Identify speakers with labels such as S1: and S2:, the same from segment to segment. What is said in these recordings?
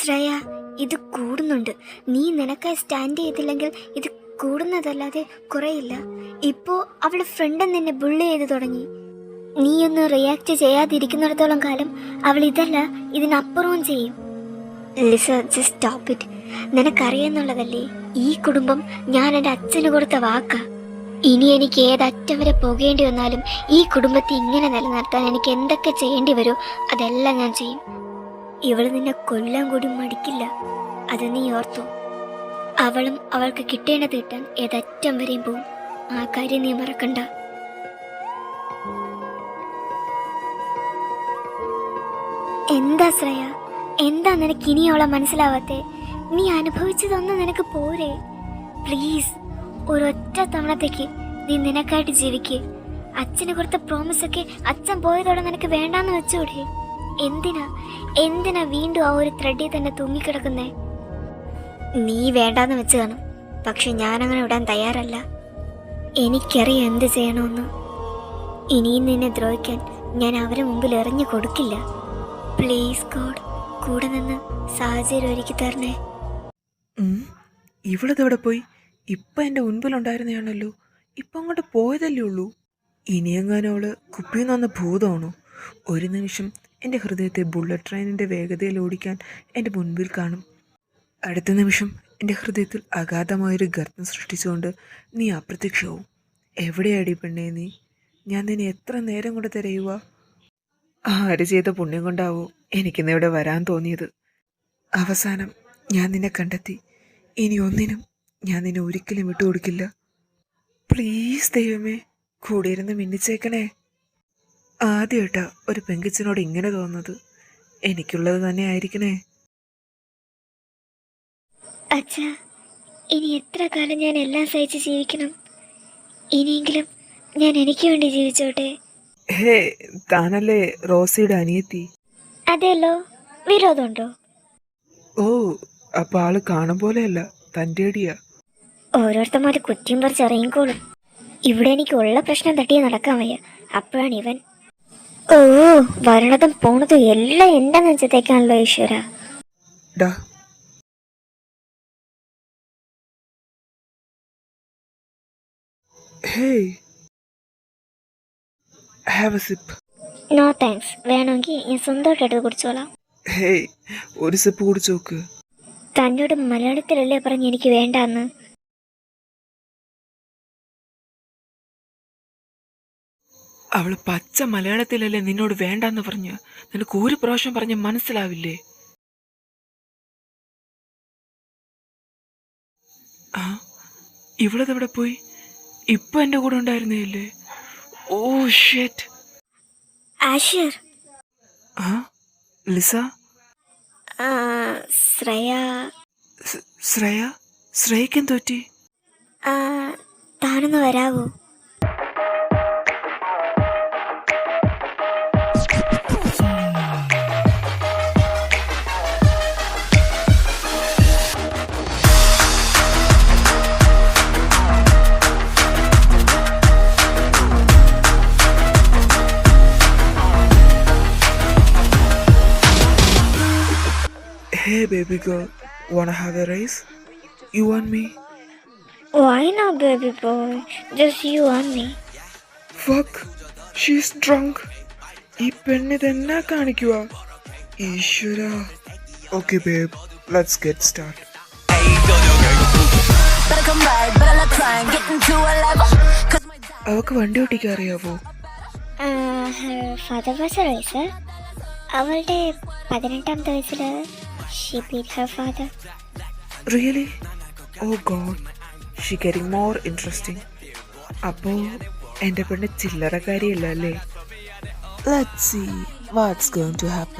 S1: ശ്രേയ, ഇത് കൂടുന്നുണ്ട്. നീ നിനക്കായി സ്റ്റാൻഡ് ചെയ്തില്ലെങ്കിൽ ഇത് കൂടുന്നതല്ലാതെ കുറയില്ല. ഇപ്പോ അവളുടെ ഫ്രണ്ട് നിന്നെ ബുള്ളി ചെയ്ത് തുടങ്ങി. നീയൊന്ന് റിയാക്ട് ചെയ്യാതിരിക്കുന്നിടത്തോളം കാലം അവൾ ഇതല്ല ഇതിനപ്പുറവും ചെയ്യും. Lisa, just stop it. നിനക്കറിയാന്നുള്ളതല്ലേ, ഈ കുടുംബം ഞാൻ എൻ്റെ അച്ഛന് കൊടുത്ത വാക്കാ. ഇനി എനിക്ക് ഏതറ്റം വരെ പോകേണ്ടി വന്നാലും ഈ കുടുംബത്തെ ഇങ്ങനെ നിലനിർത്താൻ എനിക്ക് എന്തൊക്കെ ചെയ്യേണ്ടി വരുമോ അതെല്ലാം ഞാൻ ചെയ്യും. ഇവൾ നിന്നെ കൊല്ലാൻ കൂടി മടിക്കില്ല, അത് നീ ഓർത്തു. അവളും അവൾക്ക് കിട്ടേണ്ടത് കിട്ടാൻ ഏതറ്റം വരെയും പോവും. ആ കാര്യം നീ മറക്കണ്ട. എന്താ ശ്രേയ, എന്താ നിനക്ക് ഇനി അവളെ മനസ്സിലാവാത്തെ? നീ അനുഭവിച്ചതൊന്നും നിനക്ക് പോരെ? പ്ലീസ്, ഒരൊറ്റ തവണത്തേക്ക് നീ നിനക്കായിട്ട് ജീവിക്ക്. അച്ഛന് കൊടുത്ത പ്രോമിസ് ഒക്കെ അച്ഛൻ പോയതോടെ നിനക്ക് വേണ്ടാന്ന് വെച്ചൂടെ? എന്തിനാ വീണ്ടും ആ ഒരു ത്രെഡിൽ തന്നെ തൂങ്ങിക്കിടക്കുന്നേ? നീ വേണ്ടാന്ന് വെച്ച് കാണും, പക്ഷെ ഞാനങ്ങനെ വിടാൻ തയ്യാറല്ല. എനിക്കറിയാം എന്ത് ചെയ്യണമെന്ന്. ഇനിയും നിന്നെ ദ്രോഹിക്കാൻ ഞാൻ അവരെ മുമ്പിൽ എറിഞ്ഞു കൊടുക്കില്ല. പ്ലീസ് ഗോഡ്, കൂടെ നിന്ന് സാഹചര്യം ഒരുക്കി തരണേ.
S2: ഇവളതെവിടെ പോയി? ഇപ്പം എൻ്റെ മുൻപിലുണ്ടായിരുന്നയാണല്ലോ, ഇപ്പം അങ്ങോട്ട് പോയതല്ലേ ഉള്ളൂ. ഇനിയെങ്ങാനും അവള് കുപ്പിന്ന് വന്ന ഭൂതമാണോ? ഒരു നിമിഷം എൻ്റെ ഹൃദയത്തെ ബുള്ളറ്റ് ട്രെയിനിൻ്റെ വേഗതയിൽ ഓടിക്കാൻ എൻ്റെ മുൻപിൽ കാണും. അടുത്ത നിമിഷം എൻ്റെ ഹൃദയത്തിൽ അഗാധമായൊരു ഗർത്തം സൃഷ്ടിച്ചുകൊണ്ട് നീ അപ്രത്യക്ഷമാവും. എവിടെയാടി പെണ്ണേ നീ? ഞാൻ നിന്നെ എത്ര നേരം കൊണ്ട് തിരയുക? ആര് ചെയ്ത പുണ്യം കൊണ്ടാവോ എനിക്കിന്ന് ഇവിടെ വരാൻ തോന്നിയത്. അവസാനം ഞാൻ നിന്നെ കണ്ടെത്തി. ഇനി ഒന്നിനും ഞാൻ നിന്നെ ഒരിക്കലും വിട്ടുകൊടുക്കില്ല. പ്ലീസ് ദൈവമേ, കൂടെ ഇരുന്ന് മിന്നിച്ചേക്കണേ. ആദ്യമായിട്ടാ ഒരു പെങ്കിച്ചിനോട് ഇങ്ങനെ തോന്നുന്നത്. എനിക്കുള്ളത് തന്നെ ആയിരിക്കണേ.
S1: അച്ഛാ, ഇനി എത്ര കാലം ഞാൻ എല്ലാം സഹിച്ച് ജീവിക്കണം? ഇനിയെങ്കിലും ഞാൻ എനിക്ക് വേണ്ടി ജീവിച്ചോട്ടെ.
S2: ഹേ, താനല്ലേ റോസിയുടെ അനിയത്തി?
S1: അതെല്ലോ, വിരോധമുണ്ടോ?
S2: ഓ, അപ്പൊ ആള് കാണും പോലെയല്ല, തൻ്റെ അടിയാ.
S1: ഓരോരുത്തന്മാര് കുറ്റിയും പറിച്ച് ഇറങ്ങിക്കോളും. ഇവിടെ എനിക്ക് ഉള്ള പ്രശ്നം തട്ടിയെ നടക്കാൻ വയ്യ. അപ്പോഴാണ് ഇവൻ. ഓ, വരണതും പോണതും എല്ലാം എൻ്റെ നെഞ്ചത്തേക്കാണല്ലോ ഈശ്വര.
S2: ഡാ, hey, have a sip.
S1: No thanks. വേണമെങ്കിൽ ഞാൻ സ്വന്തമായിട്ട് എടുത്ത് കുടിച്ചോളാം.
S2: ഹേയ്, ഒരു സിപ്പ് കുടിച്ചു നോക്ക്.
S1: തന്നോട് മലയാളത്തിലല്ലേ പറഞ്ഞ് എനിക്ക് വേണ്ടാന്ന്?
S2: അവള് പച്ച മലയാളത്തിലല്ലേ നിന്നോട് വേണ്ടാന്ന് പറഞ്ഞ്? നിനക്ക് ഒരു പ്രാവശ്യം പറഞ്ഞ് മനസ്സിലാവില്ലേ? ആ, ഇവളതെവിടെ പോയി? ഇപ്പൊ എൻ്റെ കൂടെ ഉണ്ടായിരുന്നേല്ലേ? ഓ ഷെറ്റ്.
S1: ആഷിർ.
S2: ആ, ലിസ.
S1: ശ്രേയ.
S2: ശ്രേയ? ശ്രേയക്ക് എന്ത് പറ്റി?
S1: താനൊന്ന് വരാവോ?
S2: Hey baby girl, wanna have a race? You want me?
S1: Why not, baby boy? Just you and me.
S2: Fuck, she's drunk. ഈ പെണ്ണിതെന്നാ കാണിക്കുക? ഈശ്വര. Okay babe, let's get started. അവക്ക് വണ്ടി ഓട്ടിക്കാൻ അറിയാവോ?
S1: Father was a racer. അവളുടെ 18ാമത്തെ വയസ്സിൽ she beat her father.
S2: Really? Oh god, she getting more interesting. അപ്പോ എൻ്റെ പെണ്ണ് ചില്ലറക്കാരിയല്ല അല്ലേ? Let's see what's going to happen.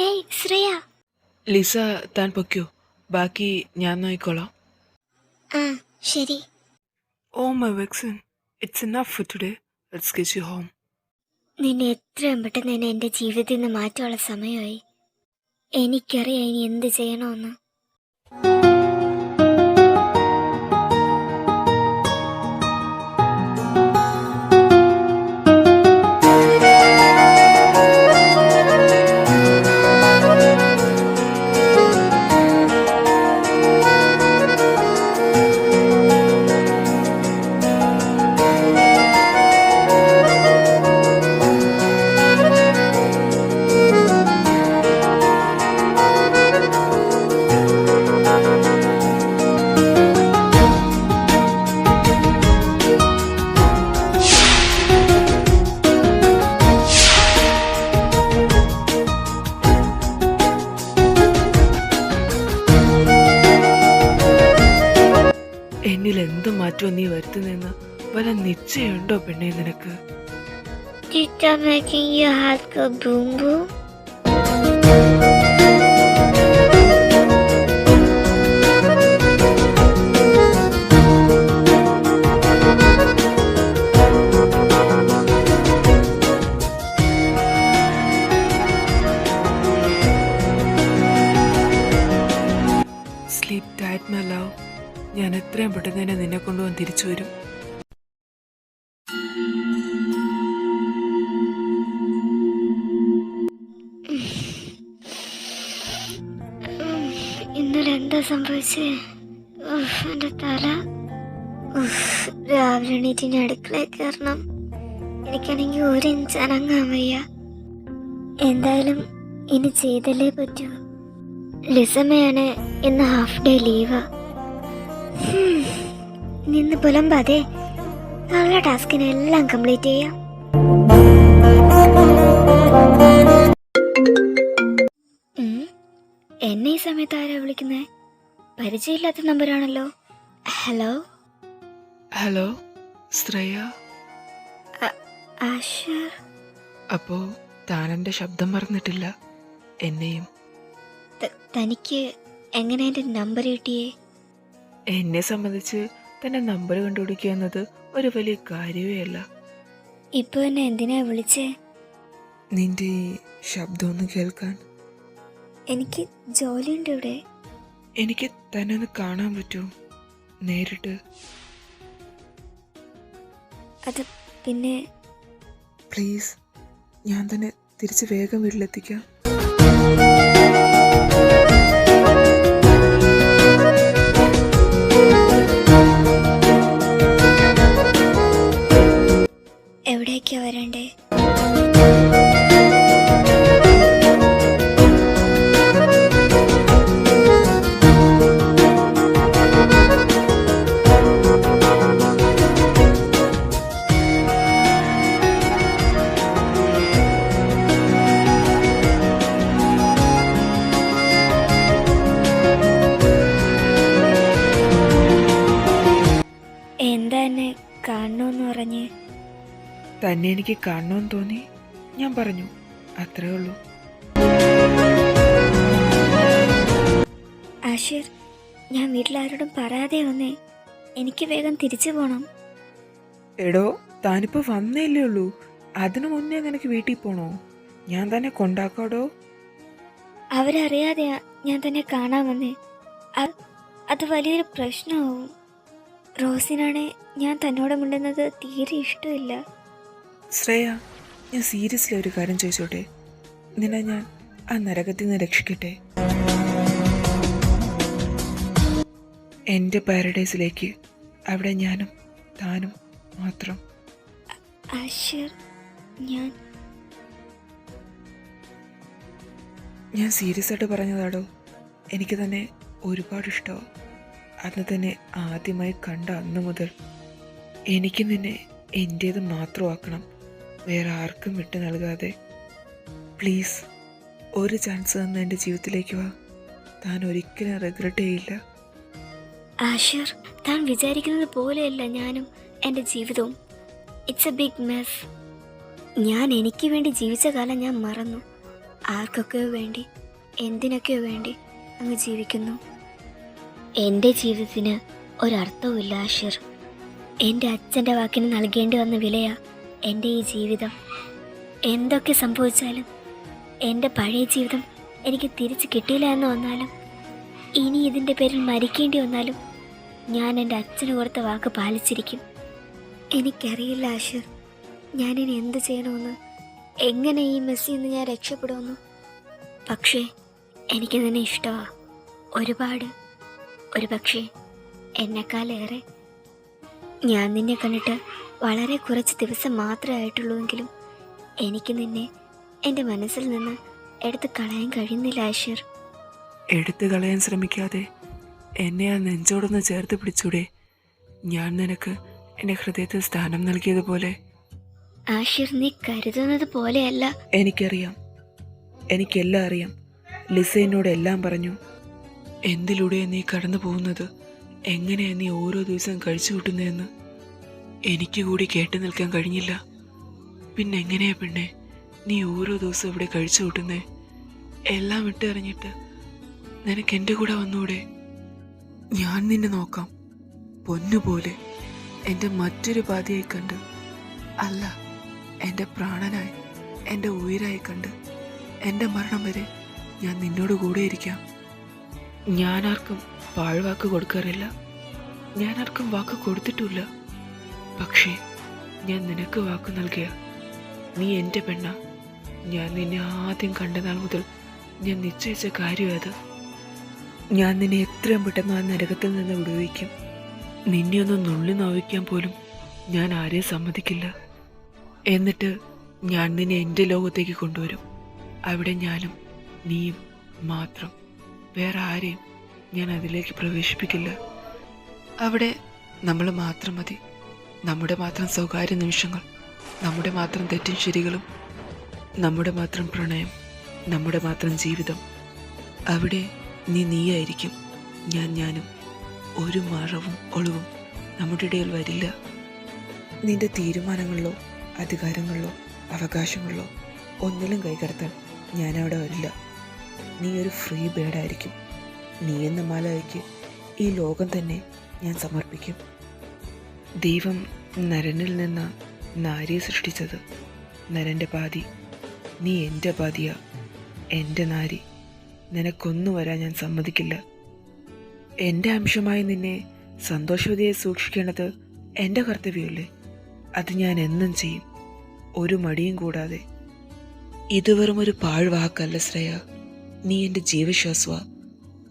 S1: ഏയ് ശ്രേയ.
S2: ലിസ, താൻ പൊയ്ക്കോ, ബാക്കി ഞാൻ നോക്കിക്കോളാം.
S1: ആ ശരി.
S2: Oh my vixen, it's enough for today. Let's get you home.
S1: നിന്നെ എത്രയും പെട്ടെന്ന് തന്നെ എൻ്റെ ജീവിതത്തിൽ നിന്ന് മാറ്റാനുള്ള സമയമായി. എനിക്കറിയാം ഇനി എന്ത് ചെയ്യണമെന്ന്.
S2: എന്നിൽ എന്ത് മാറ്റം നീ വരുത്തുന്നെന്ന് വല്ല നിശ്ചയമുണ്ടോ പെണ്ണേ നിനക്ക്?
S1: Tita making your heart go boom boom.
S2: Sleep tight my love. ഞാൻ എത്രയും പെട്ടെന്ന് തന്നെ നിന്നെ കൊണ്ടുവന്ന് തിരിച്ചു വരും.
S1: ഇന്നലെ എന്താ സംഭവിച്ചേ? എൻ്റെ തല. രാവിലെ എണീറ്റ് ഇനി അടുക്കളയിൽ കയറണം. എനിക്കാണെങ്കിൽ ഒരു ഇഞ്ച് അനങ്ങാൻ വയ്യ. എന്തായാലും ഇനി ചെയ്തല്ലേ പറ്റൂ. ലിസമ്മയാണ് ഇന്ന് ഹാഫ് ഡേ ലീവാ. നിന്ന് പുലമ്പാതെ നല്ല ടാസ്കിനെല്ലാം കംപ്ലീറ്റ് ചെയ്യാം. എന്നെ ഈ സമയത്ത് ആരാ വിളിക്കുന്നേ? പരിചയമില്ലാത്ത നമ്പറാണല്ലോ. ഹലോ.
S2: ഹലോ ശ്രേയ.
S1: ആഷർ.
S2: അപ്പോ താൻ എൻ്റെ ശബ്ദം മറന്നിട്ടില്ല, എന്നെയും?
S1: തനിക്ക് എങ്ങനെ എൻ്റെ നമ്പർ കിട്ടിയേ?
S2: എന്നെ സംബന്ധിച്ച് തൻ്റെ നമ്പർ കണ്ടുപിടിക്കുക എന്നത് ഒരു വലിയ കാര്യമേ അല്ല.
S1: ഇപ്പൊ എന്നെ എന്തിനാ വിളിച്ചേ?
S2: നിന്റെ ഈ ശബ്ദം ഒന്ന് കേൾക്കാൻ.
S1: എനിക്ക് ജോലിയുണ്ട് ഇവിടെ.
S2: എനിക്ക് തന്നെ ഒന്ന് കാണാൻ പറ്റുമോ നേരിട്ട്?
S1: അത് പിന്നെ
S2: പ്ലീസ്, ഞാൻ തന്നെ തിരിച്ച് വേഗം വീട്ടിലെത്തിക്കാം.
S1: എവിടേക്കാ വരണ്ടേ? എന്താ എന്നെ കാണണമെന്ന് പറഞ്ഞ്?
S2: തന്നെ എനിക്ക് കാണണമെന്ന് തോന്നി, ഞാൻ പറഞ്ഞു, അത്രേ ഉള്ളൂ.
S1: ആഷിർ, ഞാൻ വീട്ടിലാരോടും പറയാതെ വന്നേ. എനിക്ക് വേഗം തിരിച്ചു പോണം.
S2: എടോ, താനിപ്പോൾ വന്നേല്ലേ ഉള്ളൂ, അതിനു മുന്നേ നിനക്ക് വീട്ടിൽ പോണോ? ഞാൻ തന്നെ കൊണ്ടാക്കാടോ.
S1: അവരറിയാതെയാ ഞാൻ തന്നെ കാണാൻ വന്നേ. അത് വലിയൊരു പ്രശ്നമാവും. റോസിനാണെ ഞാൻ തന്നോട് മിണ്ടുന്നത് തീരെ ഇഷ്ടമില്ല.
S2: ശ്രേയ, ഞാൻ സീരിയസ്ലി ഒരു കാര്യം ചോദിച്ചോട്ടെ? നിന്നെ ഞാൻ ആ നരകത്തിൽ നിന്ന് രക്ഷിക്കട്ടെ? എൻ്റെ പാരഡൈസിലേക്ക്, അവിടെ ഞാനും താനും മാത്രം.
S1: ആഷിർ,
S2: ഞാൻ സീരിയസ് ആയിട്ട് പറഞ്ഞതാടോ. എനിക്ക് തന്നെ ഒരുപാട് ഇഷ്ടമാണ്. അന്ന് തന്നെ ആദ്യമായി കണ്ട അന്ന് മുതൽ എനിക്ക് നിന്നെ എൻ്റേത് മാത്രമാക്കണം, വേറെ ആർക്കും വിട്ടു നൽകാതെ. പ്ലീസ്, ഒരു ചാൻസ് തന്ന എൻ്റെ ജീവിതത്തിലേക്ക് വാ. താൻ ഒരിക്കലും റിഗ്രറ്റ് ചെയ്യില്ല.
S1: ആഷിർ, താൻ വിചാരിക്കുന്നത് പോലെയല്ല ഞാനും എൻ്റെ ജീവിതവും. It's a big mess. ഞാൻ എനിക്ക് വേണ്ടി ജീവിച്ച കാലം ഞാൻ മറന്നു. ആർക്കൊക്കെയോ വേണ്ടി എന്തിനൊക്കെയോ വേണ്ടി അങ്ങ് ജീവിക്കുന്നു. എൻ്റെ ജീവിതത്തിന് ഒരർത്ഥവുമില്ല ആഷിർ. എൻ്റെ അച്ഛൻ്റെ വാക്കിന് നൽകേണ്ടി വന്ന വിലയാ എൻ്റെ ഈ ജീവിതം. എന്തൊക്കെ സംഭവിച്ചാലും എൻ്റെ പഴയ ജീവിതം എനിക്ക് തിരിച്ച് കിട്ടിയില്ല എന്ന് വന്നാലും ഇനി ഇതിൻ്റെ പേരിൽ മരിക്കേണ്ടി വന്നാലും ഞാൻ എൻ്റെ അച്ഛന് കൊടുത്ത വാക്ക് പാലിച്ചിരിക്കും. എനിക്കറിയില്ല ആഷിർ, ഞാനിനി എന്ത് ചെയ്യണമെന്ന്, എങ്ങനെ ഈ മെസ്സിൽ നിന്ന് ഞാൻ രക്ഷപ്പെടുമെന്ന്. പക്ഷേ എനിക്ക് നിന്നെ ഇഷ്ടമാണ് ഒരുപാട്. ഒരു പക്ഷേ എന്നെക്കാളേറെ. ഞാൻ നിന്നെ കണ്ടിട്ട് വളരെ കുറച്ച് ദിവസം മാത്രമേ ആയിട്ടുള്ളൂവെങ്കിലും എനിക്ക് നിന്നെ എൻ്റെ മനസ്സിൽ നിന്ന് എടുത്ത് കളയാൻ കഴിയുന്നില്ല ആഷിർ.
S2: എടുത്തു കളയാൻ ശ്രമിക്കാതെ എന്നെ ആ നെഞ്ചോടൊന്ന് ചേർത്ത് പിടിച്ചൂടെ? ഞാൻ നിനക്ക് എൻ്റെ ഹൃദയത്തിൽ സ്ഥാനം നൽകിയതുപോലെ.
S1: ആഷിർ, നീ കരുതുന്നത് പോലെയല്ല.
S2: എനിക്കറിയാം, എനിക്കെല്ലാം അറിയാം. ലിസ എന്നോട് എല്ലാം പറഞ്ഞു. എന്തിലൂടെയാണ് നീ കടന്നു പോകുന്നത്, എങ്ങനെയാണ് നീ ഓരോ ദിവസവും കഴിച്ചു കൂട്ടുന്നതെന്ന് എനിക്ക് കൂടി കേട്ടു നിൽക്കാൻ കഴിഞ്ഞില്ല. പിന്നെ എങ്ങനെയാ പെണ്ണെ നീ ഓരോ ദിവസവും ഇവിടെ കഴിച്ചു കൂട്ടുന്നേ? എല്ലാം വിട്ടെറിഞ്ഞിട്ട് നിനക്ക് എൻ്റെ കൂടെ വന്നൂടെ? ഞാൻ നിന്നെ നോക്കാം, പൊന്നുപോലെ എൻ്റെ മറ്റൊരു പാതിയായി കണ്ട്, അല്ല എൻ്റെ പ്രാണനായി, എൻ്റെ ഉയിരായി കണ്ട്, എൻ്റെ മരണം വരെ ഞാൻ നിന്നോട് കൂടെ ഇരിക്കാം. ഞാൻ ആർക്കും പാഴ്വാക്ക് കൊടുക്കാറില്ല, ഞാൻ ആർക്കും വാക്ക് കൊടുത്തിട്ടില്ല. പക്ഷേ ഞാൻ നിനക്ക് വാക്ക് നൽകിയ നീ എൻ്റെ പെണ്ണ. ഞാൻ നിന്നെ ആദ്യം കണ്ട നാൾ മുതൽ ഞാൻ നിശ്ചയിച്ച കാര്യം അത്. ഞാൻ നിന്നെ എത്രയും പെട്ടെന്ന് ആ നരകത്തിൽ നിന്ന് വിടുവിക്കും. നിന്നെ ഒന്ന് നുള്ളി നോവിക്കാൻ പോലും ഞാൻ ആരെയും സമ്മതിക്കില്ല. എന്നിട്ട് ഞാൻ നിന്നെ എൻ്റെ ലോകത്തേക്ക് കൊണ്ടുവരും. അവിടെ ഞാനും നീയും മാത്രം, വേറെ ആരെയും ഞാൻ അതിലേക്ക് പ്രവേശിപ്പിക്കില്ല. അവിടെ നമ്മൾ മാത്രം മതി, നമ്മുടെ മാത്രം സ്വകാര്യ നിമിഷങ്ങൾ, നമ്മുടെ മാത്രം തെറ്റും ശരികളും, നമ്മുടെ മാത്രം പ്രണയം, നമ്മുടെ മാത്രം ജീവിതം. അവിടെ നീ നീയായിരിക്കും, ഞാനും. ഒരു മറവും ഒളിവും നമ്മുടെ ഇടയിൽ വരില്ല. നിന്റെ തീരുമാനങ്ങളിലോ അധികാരങ്ങളിലോ അവകാശങ്ങളിലോ ഒന്നിലും കൈകടത്താൻ ഞാനവിടെ വരില്ല. നീ ഒരു ഫ്രീ ബേർഡായിരിക്കും. നീ എന്ന മാലായിക്ക് ഈ ലോകം തന്നെ ഞാൻ സമർപ്പിക്കും. ദൈവം നരനിൽ നിന്ന് നാരിയെ സൃഷ്ടിച്ചത്. നരൻ്റെ പാതി, നീ എൻ്റെ പാതിയാ. എൻ്റെ നാരി, നിനക്കൊന്നു വരാൻ ഞാൻ സമ്മതിക്കില്ല. എൻ്റെ അംശമായി നിന്നെ സന്തോഷവതിയെ സൂക്ഷിക്കേണ്ടത് എൻ്റെ കർത്തവ്യമല്ലേ? അത് ഞാൻ എന്നും ചെയ്യും, ഒരു മടിയും കൂടാതെ. ഇത് വെറും ഒരു പാഴ്വാക്കല്ല ശ്രേയ, നീ എൻ്റെ ജീവശ്വാസവാ.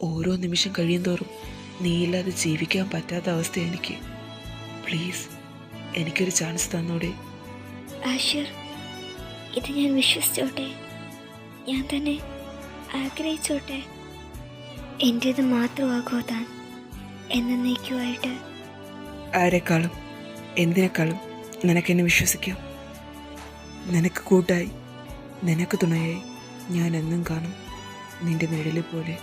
S2: ഓരോ നിമിഷം കഴിയുന്തോറും നീയില്ലാതെ ജീവിക്കാൻ പറ്റാത്ത അവസ്ഥ എനിക്ക്. പ്ലീസ് എനിക്കൊരു ചാൻസ് തന്നൂടെ?
S1: ആഷിർ, ഇത് ഞാൻ വിശ്വസിച്ചോട്ടെ, ഞാൻ തന്നെ ആഗ്രഹിച്ചോട്ടെ. എൻ്റേത് മാത്രമാകുമോ താൻ എന്നേക്കുമായിട്ട്?
S2: ആരെക്കാളും എന്തിനേക്കാളും നിനക്കെന്നെ വിശ്വസിക്കാം. നിനക്ക് കൂട്ടായി, നിനക്ക് തുണയായി ഞാൻ എന്നും കാണും, നിന്റെ നിഴല് പോലെ.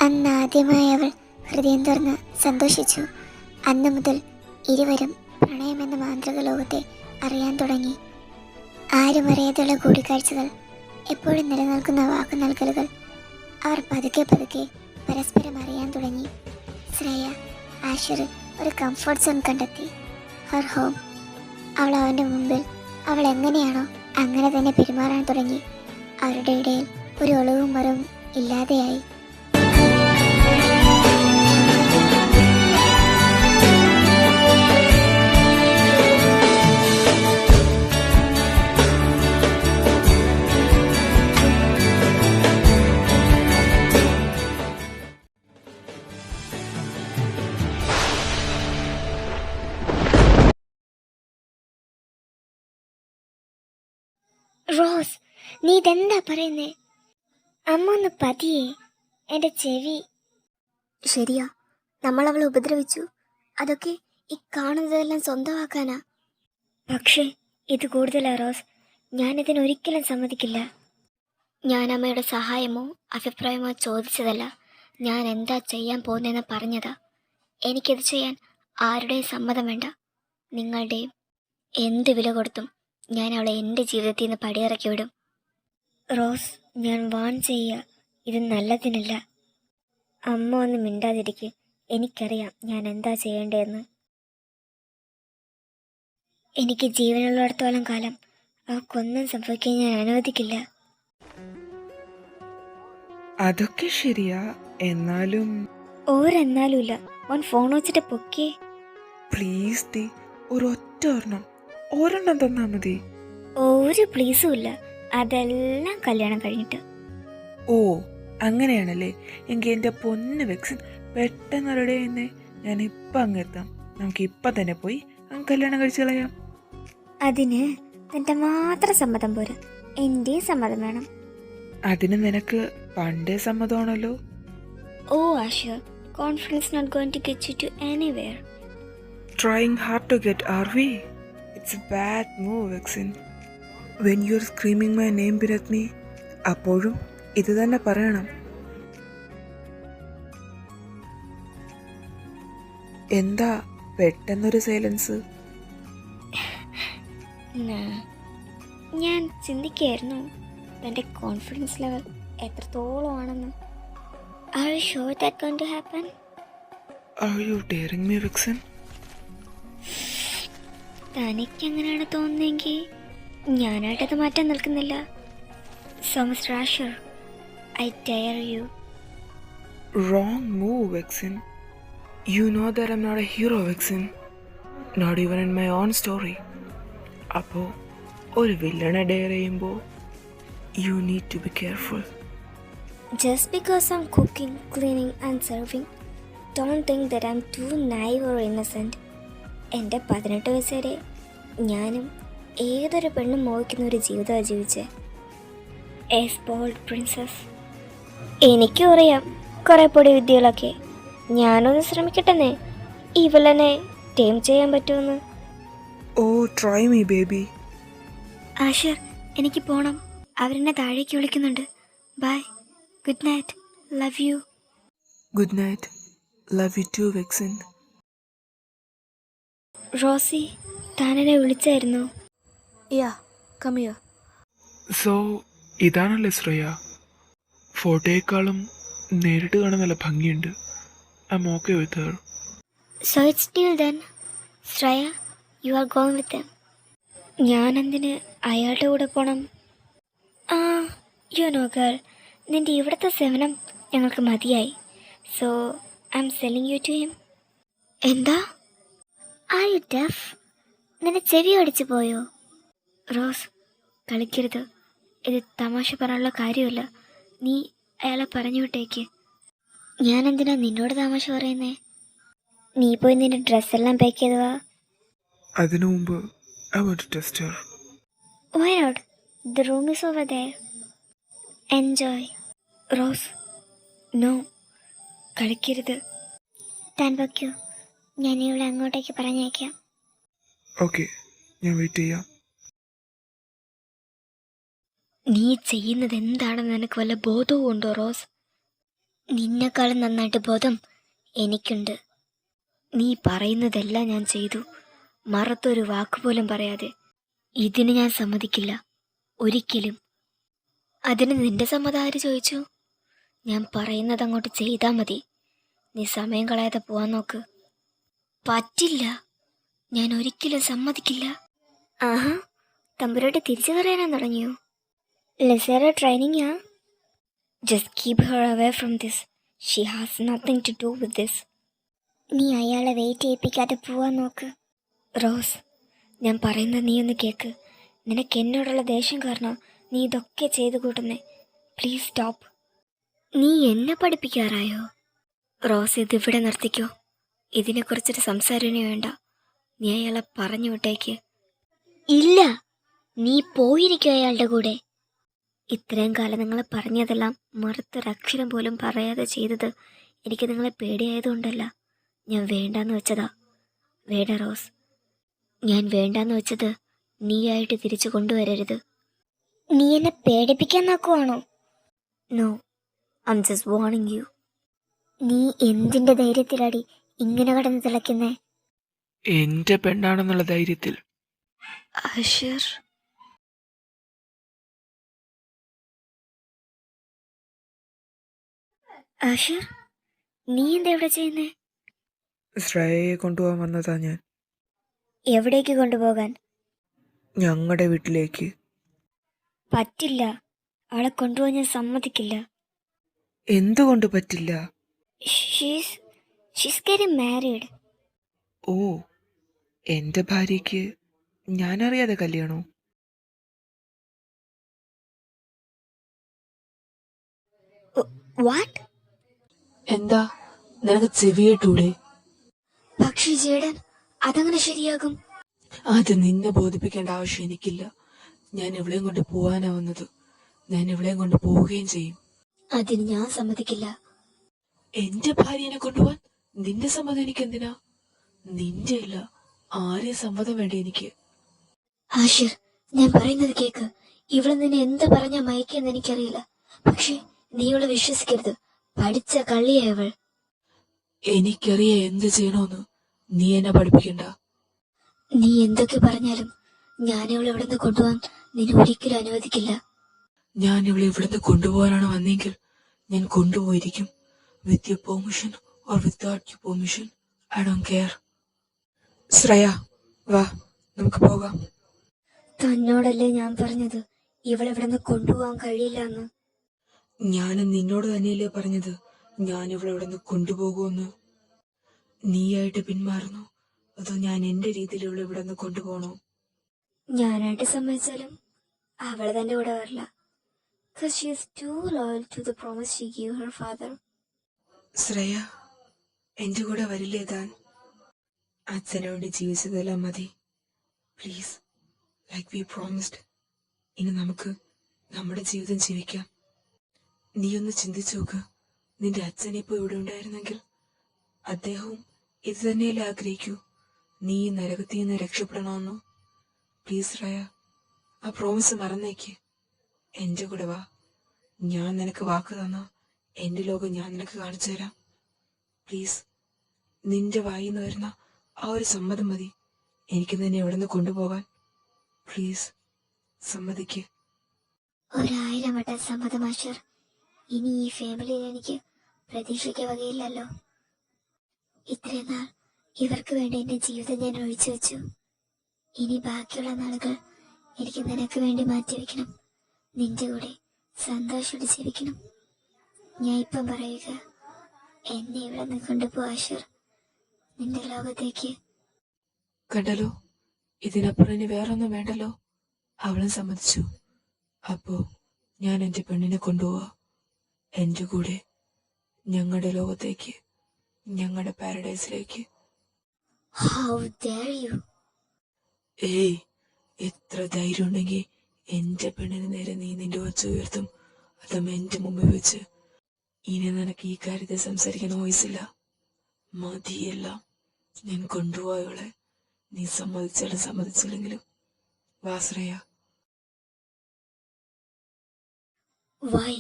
S1: അന്ന് ആദ്യമായി അവൾ ഹൃദയം തുറന്ന് സന്തോഷിച്ചു. അന്ന് മുതൽ ഇരുവരും പ്രണയമെന്ന മാന്ത്രിക ലോകത്തെ അറിയാൻ തുടങ്ങി. ആരും അറിയാതെയുള്ള കൂടിക്കാഴ്ചകൾ, എപ്പോഴും നിലനിൽക്കുന്ന വാക്കു നൽകലുകൾ. അവർ പതുക്കെ പതുക്കെ പരസ്പരം അറിയാൻ തുടങ്ങി. ശ്രേയ ആഷിറിൽ ഒരു കംഫർട്ട് സോൺ കണ്ടെത്തി, ഹർ ഹോം. അവൾ അവൻ്റെ മുമ്പിൽ അവൾ എങ്ങനെയാണോ അങ്ങനെ തന്നെ പെരുമാറാൻ തുടങ്ങി. അവരുടെ ഇടയിൽ ഒരു ഒളിവും മറവും ഇല്ലാതെയായി. റോസ്, നീ ഇതെന്താ പറയുന്നേ? അമ്മ ഒന്ന് പതിയെ, എൻ്റെ ചെവി. ശരിയാ, നമ്മൾ അവളെ ഉപദ്രവിച്ചു. അതൊക്കെ ഈ കാണുന്നതെല്ലാം സ്വന്തമാക്കാനാ. പക്ഷേ ഇത് കൂടുതലാ റോസ്, ഞാനിതിനൊരിക്കലും സമ്മതിക്കില്ല. ഞാൻ അമ്മയുടെ സഹായമോ അഭിപ്രായമോ ചോദിച്ചതല്ല, ഞാൻ എന്താ ചെയ്യാൻ പോകുന്നതെന്ന് പറഞ്ഞതാ. എനിക്കിത് ചെയ്യാൻ ആരുടെയും സമ്മതം വേണ്ട. നിങ്ങളുടെയും എന്ത് വില കൊടുത്തും ഞാൻ അവളെ എൻ്റെ ജീവിതത്തിൽ നിന്ന് പടിയിറക്കി വിടും. റോസ്, ഞാൻ വാൺ ചെയ്യുക, ഇത് നല്ലതിനല്ല. അമ്മ ഒന്ന് മിണ്ടാതിരിക്കുക. എനിക്കറിയാം ഞാൻ എന്താ ചെയ്യേണ്ടതെന്ന്. എനിക്ക് ജീവനുള്ളിടത്തോളം കാലം അവൾക്കൊന്നും സംഭവിക്കാൻ ഞാൻ അനുവദിക്കില്ല.
S2: അതൊക്കെ ശരിയാ, എന്നാലും
S1: ഓരെന്നാലുമില്ല. ഓൻ ഫോൺ വെച്ചിട്ട് പൊക്കേ.
S2: പ്ലീസ് ദേ, ഒരെണ്ണം തന്നാ മതി.
S1: ഒരു പ്ലീസും ഇല്ല. അതെല്ലാം കല്യാണം കഴിഞ്ഞിട്ട്.
S2: ഓ അങ്ങനെയാണല്ലേ. എങ്കിൽ എൻ്റെ പൊന്ന് വെക്സിൻ, പെട്ടെന്ന് റെഡി ചെയ്യുന്നേ. ഞാൻ ഇപ്പം അങ്ങെത്താം. നമുക്ക് ഇപ്പം തന്നെ പോയി കല്യാണം കഴിച്ച് കളയാം.
S1: അതിന് നിന്റെ മാത്രം സമ്മതം പോരാ, എൻ്റെയും സമ്മതം വേണം.
S2: അതിന് നിനക്ക് പണ്ടേ സമ്മതമാണല്ലോ.
S1: Oh Asher, confidence not going to get you to anywhere.
S2: Trying hard to get, are we? It's a bad move, Vexin. When you're screaming my name beneath me, അപ്പോഴും ഇത് തന്നെ പറയണം. എന്താ പെട്ടെന്നൊരു സൈലൻസ്?
S1: ഞാൻ ചിന്തിക്കായിരുന്നു തൻ്റെ കോൺഫിഡൻസ് ലെവൽ എത്രത്തോളം ആണെന്ന്. Are you sure that going to happen?
S2: Are you daring me, Vexin?
S1: തനിക്ക് അങ്ങനെയാണ് തോന്നുന്നതെങ്കിൽ ഞാനായിട്ടത് മാറ്റാൻ നിൽക്കുന്നില്ല. So Mr. Asher, I dare you.
S2: Wrong move, Vexin. You know that I'm not a hero, Vexin. Not even in my own story. അപ്പോൾ ഒരു വില്ലനെ dare ചെയ്യുമ്പോൾ you need to be careful.
S1: Just because I'm cooking, cleaning and serving, don't think that I'm too naive or innocent. എൻ്റെ 18 വയസ്സ് വരെ ഞാനും ഏതൊരു പെണ്ണും മോഹിക്കുന്ന ഒരു ജീവിതമാണ് ജീവിച്ചത്. A spoiled princess. എനിക്കും അറിയാം കുറേ പൊടി വിദ്യകളൊക്കെ. ഞാനൊന്ന് ശ്രമിക്കട്ടെന്നേ ഇവളെന്നെ ടൈം ചെയ്യാൻ പറ്റുമെന്ന്.
S2: Oh try me baby.
S1: Asher, എനിക്ക് പോണം. അവരെന്നെ താഴേക്ക് വിളിക്കുന്നുണ്ട്. Bye, good night, love you.
S2: Good night, love you too vixen.
S1: Rosie, താനെന്നെ വിളിച്ചായിരുന്നു?
S3: Yeah, come here.
S2: സോ ഇതാണല്ലേ ശ്രേയ? ഫോട്ടോയേക്കാളും നേരിട്ട് കാണാൻ നല്ല ഭംഗിയുണ്ട്. I am okay with her.
S1: So it's deal then. Shraya, you are going with them. ഞാനെന്തിന് അയാളുടെ കൂടെ പോണം? യു നോ ഗേൾ, നിൻ്റെ ഇവിടുത്തെ സേവനം ഞങ്ങൾക്ക് മതിയായി. So I'm selling you to him. എന്താ? Are you deaf? നിന്റെ ചെവി അടിച്ചു പോയോ? റോസ്, കളിക്കരുത്. ഇത് തമാശ പറയാനുള്ള കാര്യമല്ല. നീ അയാളെ പറഞ്ഞു വിട്ടേക്ക്. ഞാനെന്തിനാ നിന്നോട് തമാശ പറയുന്നേ? നീ പോയി നിന്റെ ഡ്രസ്സെല്ലാം പാക്ക് ചെയ്ത് വാ.
S2: അതിനു മുമ്പ് I want to test her.
S1: Why not? The room is over there. Enjoy. Rose, no. കളിക്കരുത്. താൻ വയ്ക്കൂ, ഞാൻ ഇവിടെ അങ്ങോട്ടേക്ക് പറഞ്ഞേക്കാം.
S2: ഓക്കെ, ഞാൻ വെയിറ്റ് ചെയ്യാം.
S1: നീ ചെയ്യുന്നത് എന്താണെന്ന് നിനക്ക് വല്ല ബോധവും ഉണ്ടോ റോസ്? നിന്നെക്കാളും നന്നായിട്ട് ബോധം എനിക്കുണ്ട്. നീ പറയുന്നതെല്ലാം ഞാൻ ചെയ്തു, മറത്തൊരു വാക്കുപോലും പറയാതെ. ഇതിന് ഞാൻ സമ്മതിക്കില്ല, ഒരിക്കലും. അതിന് നിന്റെ സമ്മതം ആര് ചോദിച്ചു? ഞാൻ പറയുന്നത് അങ്ങോട്ട് ചെയ്താൽ മതി. നീ സമയം കളയാതെ പോവാൻ നോക്ക്. പറ്റില്ല, ഞാൻ ഒരിക്കലും സമ്മതിക്കില്ല. ആഹാ, തമ്പുരാട്ടി തിരിച്ചു പറയാൻ തുടങ്ങിയോ? ലിസേറ ട്രെയിനിങ്ങാ? Just keep her away from this. She has nothing to do with this. നീ അയാളെ വെയിറ്റ് ചെയ്യിപ്പിക്കാതെ പോവാൻ നോക്ക്. റോസ്, ഞാൻ പറയുന്നത് നീ ഒന്ന് കേൾക്ക്. നിനക്ക് എന്നോടുള്ള ദേഷ്യം കാരണം നീ ഇതൊക്കെ ചെയ്തു കൂട്ടുന്നേ. Please stop. നീ എന്നെ പഠിപ്പിക്കാറായോ? റോസ്, ഇതിവിടെ നിർത്തിക്കോ. ഇതിനെക്കുറിച്ചൊരു സംസാരമേ വേണ്ട. നീ അയാളെ പറഞ്ഞു വിട്ടേക്ക്. ഇല്ല, നീ പോയിരിക്കും അയാളുടെ കൂടെ. ഇത്രയും കാലം നിങ്ങളെ പറഞ്ഞതെല്ലാം മറുത്തൊരക്ഷരം പോലും പറയാതെ ചെയ്തത് എനിക്ക് നിങ്ങളെ പേടിയായതുകൊണ്ടല്ല. ഞാൻ വേണ്ടാന്ന് വെച്ചതാ. വേണ്ട റോസ്, ഞാൻ വേണ്ടാന്ന് വെച്ചത് നീയായിട്ട് തിരിച്ചു കൊണ്ടുവരരുത്. നീ എന്നെ പേടിപ്പിക്കാൻ നോക്കുവാണോ? No, I'm just warning you. നീ എന്തിൻ്റെ ധൈര്യത്തിലാടി ഇങ്ങനെ കടന്ന് തിളയ്ക്കുന്നേ?
S2: എൻ്റെ പെണ്ണാണെന്നുള്ള ധൈര്യത്തിൽ.
S3: ആഷിർ,
S1: ആഷിർ, നീ എന്താ ഇവിടെ ചെയ്യുന്നേ?
S2: ശ്രേയയെ കൊണ്ടുപോകാൻ വന്നതാ ഞാൻ.
S1: എവിടേക്ക് കൊണ്ടുപോകാൻ?
S2: ഞങ്ങളുടെ വീട്ടിലേക്ക്.
S1: പറ്റില്ല, അവളെ കൊണ്ടുപോകാൻ ഞാൻ സമ്മതിക്കില്ല.
S2: എന്തുകൊണ്ട് പറ്റില്ല?
S1: She's getting married.
S2: ഓ, എൻ്റെ ഭാര്യയ്ക്ക് ഞാനറിയാതെ കല്യാണോ?
S1: വാട്ട്?
S3: എന്താ നിനക്ക് ചെവിയേട്ടൂടെ?
S1: പക്ഷേ ജേഡൻ, അതങ്ങനെ ശരിയാകും?
S3: അത് നിന്നെ ബോധിപ്പിക്കേണ്ട ആവശ്യം എനിക്കില്ല. ഞാൻ ഇവിടെയും കൊണ്ട് പോവാനാ വന്നത്. ഞാൻ ഇവിടെയും കൊണ്ട് പോവുകയും ചെയ്യും.
S1: അതിന് ഞാൻ സമ്മതിക്കില്ല.
S3: എന്റെ ഭാര്യനെ കൊണ്ടുപോവാൻ നിന്റെ സമ്മതം എനിക്ക് എന്തിനാ? നിന്റെ അല്ല, ആരെയും സമ്മതം വേണ്ട എനിക്ക്.
S1: ആഷിർ, ഞാൻ പറയുന്നത് കേക്ക്. ഇവിടെ നിന്നെ എന്ത് പറഞ്ഞാ മയക്കെന്ന് എനിക്കറിയില്ല. പക്ഷേ നീ അവളെ വിശ്വസിക്കരുത്. പഠിച്ച കള്ളിയായവൾ.
S3: എനിക്കറിയാം എന്ത് ചെയ്യണോന്ന്. നീ എന്നെ പഠിപ്പിക്കണ്ട.
S1: നീ എന്തൊക്കെ പറഞ്ഞാലും ഞാൻ അവളെ ഇവിടെ നിന്ന് കൊണ്ടുപോകാൻ നിന്നെ ഒരിക്കലും അനുവദിക്കില്ല.
S3: ഞാൻ ഇവളെ ഇവിടുന്ന് കൊണ്ടുപോകാനാണ് വന്നെങ്കിൽ ഞാൻ കൊണ്ടുപോയിരിക്കും. With your permission or without your permission, I don't care. Shreya, വാ, നമുക്ക് പോകാം.
S1: തന്നോടല്ലേ ഞാൻ പറഞ്ഞത് ഇവളെ ഇവിടെ നിന്ന് കൊണ്ടുപോകാൻ കഴിയില്ല എന്ന്?
S3: ഞാനും നിന്നോട് തന്നെയല്ലേ പറഞ്ഞത് ഞാൻ ഇവിടെ ഇവിടെ നിന്ന് കൊണ്ടുപോകുമെന്ന്. നീയായിട്ട് പിന്മാറുന്നു, അതോ ഞാൻ എന്റെ രീതിയിൽ ഇവിടെ ഇവിടെ നിന്ന് കൊണ്ടുപോകണോ?
S1: ഞാനായിട്ട് സമ്മതിച്ചാലും അവള് തന്റെ കൂടെ വരില്ല. Because she is too loyal to the promise she gave her father.
S3: Shreya, എന്റെ കൂടെ വരില്ലേ താൻ? അച്ഛനു വേണ്ടി ജീവിച്ചതെല്ലാം മതി. Please, like we promised. ഇനി നമുക്ക് നമ്മുടെ ജീവിതം ജീവിക്കാം. നീ ഒന്ന് ചിന്തിച്ചു നോക്ക്. നിന്റെ അച്ഛൻ ഇപ്പൊ ഇവിടെ ഉണ്ടായിരുന്നെങ്കിൽ അദ്ദേഹവും ഇത് തന്നെയല്ലേ ആഗ്രഹിക്കൂ, നീ ഈ നരകത്തിൽ നിന്ന് രക്ഷപ്പെടണമെന്നു. പ്ലീസ് ശ്രേയ, ആ പ്രോമിസ് മറന്നേക്ക്. എന്റെ കൂടെ വാ. ഞാൻ നിനക്ക് വാക്ക് തന്ന എന്റെ ലോകം ഞാൻ നിനക്ക് കാണിച്ചു തരാം. പ്ലീസ്, നിന്റെ വായിന്ന് വരുന്ന ആ ഒരു സമ്മതം മതി എനിക്ക് നിന്നെ എവിടെ നിന്ന് കൊണ്ടുപോകാൻ. പ്ലീസ് സമ്മതിക്ക്.
S1: 1000 വട്ടം സമ്മതം ആഷിർ. ഇനി ഈ ഫാമിലിയിൽ എനിക്ക് പ്രതീക്ഷിക്ക വകയില്ലല്ലോ. ഇത്രയും നാൾ ഇവർക്ക് വേണ്ടി എന്റെ ജീവിതം ഞാൻ ഒഴിച്ചു വെച്ചു. ഇനി ബാക്കിയുള്ള നാളുകൾ എനിക്ക് നിനക്ക് വേണ്ടി മാറ്റിവെക്കണം. നിന്റെ കൂടെ സന്തോഷത്തോടെ ജീവിക്കണം. ഞാൻ ഇപ്പം പറയുക, എന്നെ ഇവിടെ നിന്ന് കൊണ്ടുപോ ആഷിർ, നിന്റെ ലോകത്തേക്ക്.
S3: കണ്ടല്ലോ, ഇതിനപ്പുറം ഇനി വേറൊന്നും വേണ്ടല്ലോ. അവളും സമ്മതിച്ചു. അപ്പോ ഞാൻ എന്റെ പെണ്ണിനെ കൊണ്ടുപോവാ എന്റെ കൂടെ, ഞങ്ങളുടെ ലോകത്തേക്ക്, ഞങ്ങളുടെ പാരഡൈസിലേക്ക്.
S1: How dare you?
S3: ഏയ്, എത്ര ധൈര്യം ഉണ്ടെങ്കിൽ എന്റെ പെണ്ണിന് നേരെ നീ നിന്റെ ഒച്ച ഉയർത്തും, അതും എന്റെ മുമ്പിൽ വെച്ച്. ഇനി നിനക്ക് ഈ കാര്യത്തെ സംസാരിക്കാൻ വോയിസില്ല. മതിയല്ല, ഞാൻ കൊണ്ടുപോയോളെ. നീ സമ്മതിച്ചാലും സമ്മതിച്ചില്ലെങ്കിലും. വാശ്രയ.
S1: വൈ?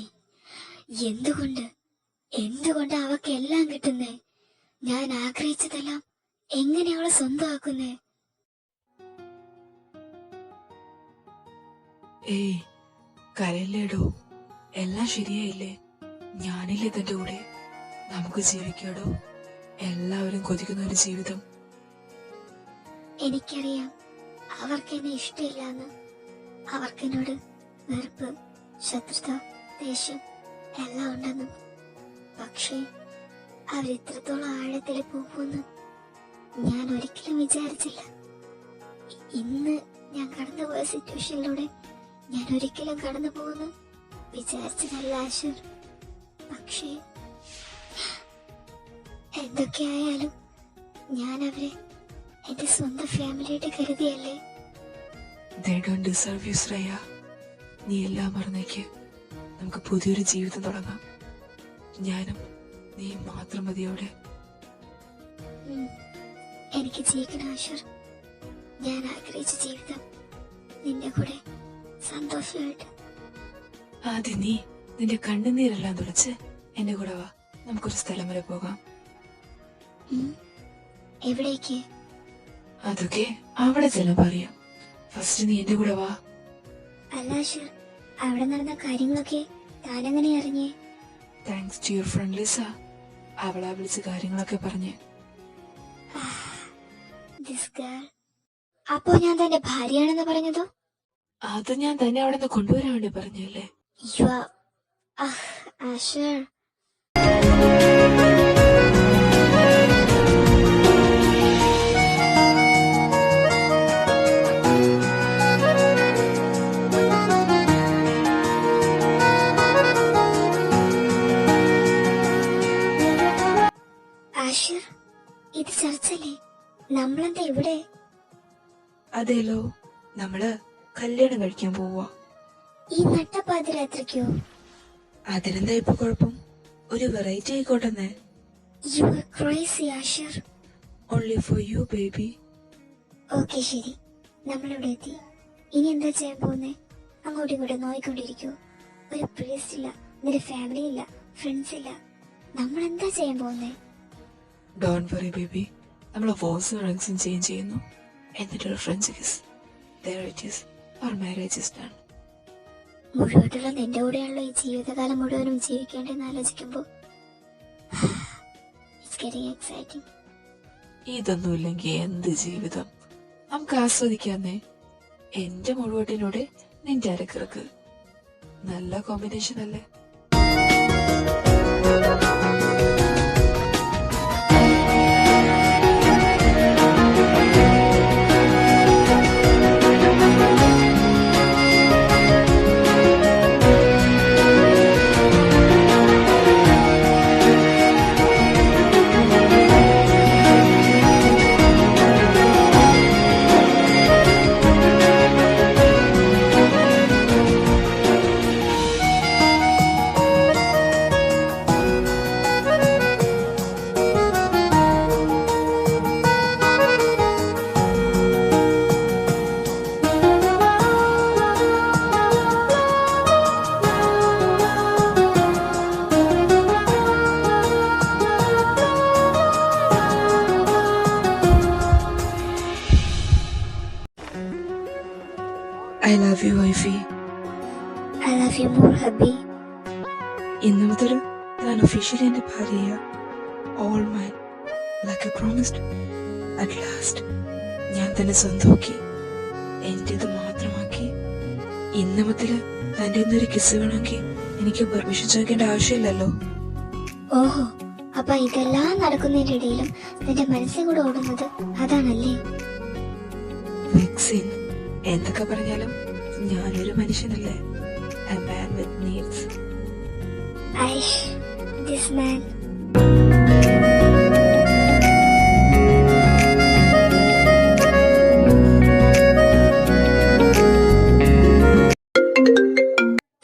S1: എന്തുകൊണ്ട് അവക്ക് എല്ലാം കിട്ടുന്നേ? ഞാൻ ആഗ്രഹിച്ചതെല്ലാം എങ്ങനെ അവളെ സ്വന്തമാക്കുന്നേ?
S3: ഏയ്, കരയില്ലേടോ, എല്ലാം ശരിയായില്ലേ? ഞാനില്ലേ തന്റെ കൂടെ. നമുക്ക് ജീവിക്കാടോ, എല്ലാവരും കൊതിക്കുന്ന ഒരു ജീവിതം.
S1: എനിക്കറിയാം അവർക്ക് എന്നെ ഇഷ്ടമില്ലാന്ന്. അവർക്കെന്നോട് വെറുപ്പ്, ശത്രുത, ദേഷ്യം എല്ലാം ഉണ്ടെന്നും. പക്ഷേ അവരിത്രത്തോളം ആഴത്തിൽ പോകുമെന്ന് ഞാൻ ഒരിക്കലും വിചാരിച്ചില്ല. ഇന്ന് ഞാൻ കടന്നുപോയ സിറ്റുവേഷനിലൂടെ ഞാൻ ഒരിക്കലും കടന്നു പോകുന്നു വിചാരിച്ചതല്ല ആഷിർ. പക്ഷേ എന്തൊക്കെയായാലും ഞാൻ അവരെ എന്റെ സ്വന്തം ഫാമിലിയായിട്ട് കരുതിയല്ലേ.
S3: They don't deserve you, Shreya. നീ എല്ലാം മറന്നേക്ക്. നമുക്ക് പുതിയൊരു ജീവിതം തുടങ്ങാം. ഞാനും നീ മാത്രം മതി അവിടെ.
S1: എനിക്ക് ജീവിക്കണം ആഷിർ. ഞാൻ ആഗ്രഹിച്ച ജീവിതം നിന്റെ കൂടെ സന്തോഷമായിട്ട്.
S3: ആദ്യം നീ നിന്റെ കണ്ണുനീരെല്ലാം തുടച്ച് എന്റെ കൂടെ വാ. നമുക്കൊരു സ്ഥലം വരെ പോകാം.
S1: എവിടേക്ക്?
S3: അതൊക്കെ അവിടെ ചെല്ലാൻ പറയാം. ഫസ്റ്റ് നീ എന്റെ കൂടെ വാ.
S1: അല്ല ആഷിർ, അവിടെ നടന്ന കാര്യങ്ങളൊക്കെ താനെങ്ങനെ അറിഞ്ഞേ?
S3: Thanks to your friend Lisa. അവളാ വിളിച്ച് കാര്യങ്ങളൊക്കെ പറഞ്ഞ്.
S1: This girl. അപ്പോ ഞാൻ തന്റെ ഭാര്യയാണെന്ന് പറഞ്ഞതോ?
S3: അത് ഞാൻ തന്നെ അവിടെ നിന്ന് കൊണ്ടുവരാൻ വേണ്ടി പറഞ്ഞല്ലേ.
S1: You are Ashir. ആഷിർ, ഇത് ചർച്ചല്ലേ? നമ്മളെന്താ ഇവിടെ?
S3: അതേലോ, നമ്മള് കല്യാണം കഴിക്കാൻ പോവാ.
S1: ഈ നട്ടപ്പാതിരാത്രിക്കോ?
S3: അതിനെന്താ ഇപ്പൊ കുഴപ്പം? ഒരു വെറൈറ്റി ആയിക്കോട്ടെന്നേ.
S1: You are crazy Ashir.
S3: Only for you baby.
S1: Okay ശരി, നമ്മളിവിടെ എത്തി. ഇനി എന്താ ചെയ്യാൻ പോകുന്നേ? അങ്ങോട്ടും ഇങ്ങോട്ടും നോയിക്കൊണ്ടിരിക്കോ? ഒരു പ്രീസ്റ്റ് ഇല്ല, നിന്റെ ഫാമിലി ഇല്ല, ഫ്രണ്ട്സ് ഇല്ല. നമ്മൾ എന്താ ചെയ്യാൻ പോകുന്നേ?
S3: ഡോണ്ട് വറി ബേബി, നമ്മൾ വോയ്സും റിങ്സും ചേഞ്ച് ചെയ്യുന്നു. എന്നിട്ടൊരു friends kiss. There it is. Our marriage is done.
S1: മുഴുവട്ടുള്ള നിന്റെ കൂടെയുള്ള ഈ ജീവിതകാലം മുഴുവനും ജീവിക്കേണ്ടെന്ന് ആലോചിക്കുമ്പോ ഇറ്റ്സ് ഗെറ്റിംഗ് എക്സൈറ്റിംഗ്.
S3: ഇതൊന്നും ഇല്ലെങ്കിൽ എന്ത് ജീവിതം? നമുക്ക് ആസ്വദിക്കാന്നേ. എന്റെ മുഴുവട്ടിനോട് നിന്റെ അരക്കിറക്ക്. നല്ല കോമ്പിനേഷൻ അല്ലേ? I love you, wifey.
S1: I love you more, hubby.
S3: ഇന്നു മുതൽ താൻ ഒഫീഷ്യലി എന്റെ ഭാര്യയാ. All mine, like I promised. At last ഞാൻ തന്നെ സ്വന്തമാക്കി, എന്റേത് മാത്രമാക്കി. ഇന്നു മുതൽ തന്റെ ഇന്നൊരു കിസ് വേണമെങ്കിൽ എനിക്ക് പെർമിഷൻ ചോദിക്കേണ്ട ആവശ്യമില്ലല്ലോ.
S1: ഓഹോ, അപ്പൊ ഇതെല്ലാം നടക്കുന്നതിന്റെ ഇടയിലും നിന്റെ മനസ്സിൽ കൂടെ ഓടുന്നത് അതാണല്ലേ?
S3: വിക്സിൻ, എന്തൊക്കെ പറഞ്ഞാലും ഞാനൊരു മനുഷ്യനല്ലേ. A man with needs.
S1: Aish, this man.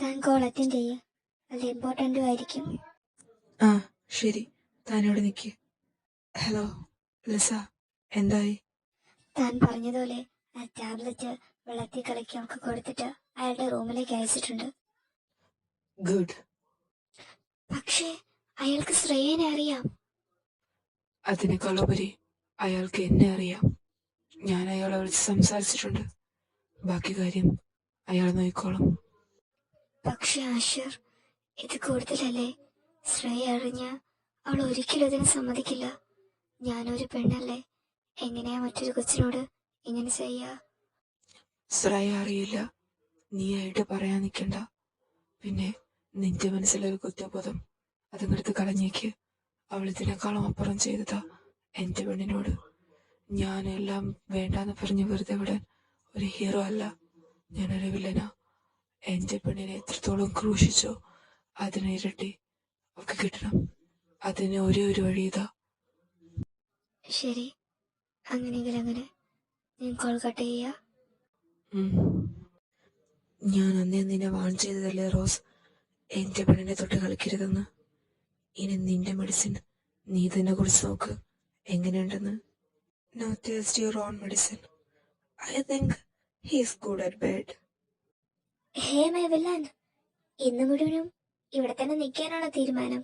S1: താൻ കോൾ അറ്റൻഡ് ചെയ്യ്, അത് ഇമ്പോർട്ടന്റും ആയിരിക്കും.
S3: ആ ശരി, താനോട് നിക്ക്. ഹലോ ലിസ, എന്തായി?
S1: താൻ പറഞ്ഞതുപോലെ ആ ടാബ്ലറ്റ് വെള്ളത്തിൽ കലക്കി അവൾക്ക് കൊടുത്തിട്ട് അയാളുടെ റൂമിലേക്ക് അയച്ചിട്ടുണ്ട്.
S3: ഗുഡ്.
S1: പക്ഷേ അയാൾക്ക് ശ്രേയനെ അറിയാം.
S3: അതിനേക്കാളുപരി അയാൾക്ക് എന്നെ അറിയാം. ഞാൻ അയാളെ വിളിച്ച് സംസാരിച്ചിട്ടുണ്ട്. ബാക്കി കാര്യം അയാൾ നോക്കിക്കോളും.
S1: പക്ഷെ ആഷിർ, ഇത് കൂടുതലല്ലേ? ശ്രേയ അറിഞ്ഞ അവൾ ഒരിക്കലും ഇതിന് സമ്മതിക്കില്ല. ഞാനൊരു പെണ്ണല്ലേ, എങ്ങനെയാ മറ്റൊരു കൊച്ചിനോട് ഇങ്ങനെ ചെയ്യാ?
S3: ശ്രേയ അറിയില്ല. നീ ആയിട്ട് പറയാൻ നിൽക്കണ്ട. പിന്നെ നിന്റെ മനസ്സിലൊരു കുറ്റബോധം അതങ്ങടുത്ത് കളഞ്ഞേക്ക്. അവൾ ഇതിനേക്കാളും അപ്പുറം ചെയ്തതാ എന്റെ പെണ്ണിനോട്. ഞാനെല്ലാം വേണ്ടാന്ന് പറഞ്ഞ് വെറുതെ വിടാൻ ഒരു ഹീറോ അല്ല, ഞാനൊരു വില്ലനാ. എന്റെ പെണ്ണിനെ എത്രത്തോളം ക്രൂശിച്ചോ അതിന് ഇരട്ടി അവൾക്ക് കിട്ടണം. അതിന് ഒരേ ഒരു വഴി ഇതാ.
S1: ശരി, അങ്ങനെയെങ്കിൽ അങ്ങനെ. ഞാൻ കോൾ കട്ട് ചെയ്യാ.
S3: ഞാൻ അന്നേ നിന്നെ വാൺ ചെയ്തതല്ലേ റോസ്, എന്റെ പെണ്ണിനെ തൊട്ട് കളിക്കരുതെന്ന്. ഇനി നിന്റെ മെഡിസിൻ നീ തന്നെ കുറിച്ച് നോക്ക് എങ്ങനെയുണ്ടെന്ന്. No taste your own medicine. I think he is good at bed.
S1: Hey my villain, ഇന്ന് മുഴുവനും ഇവിടെ തന്നെ നിൽക്കാനാണോ തീരുമാനം?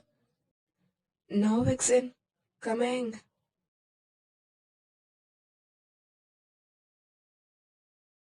S3: No vixen, coming.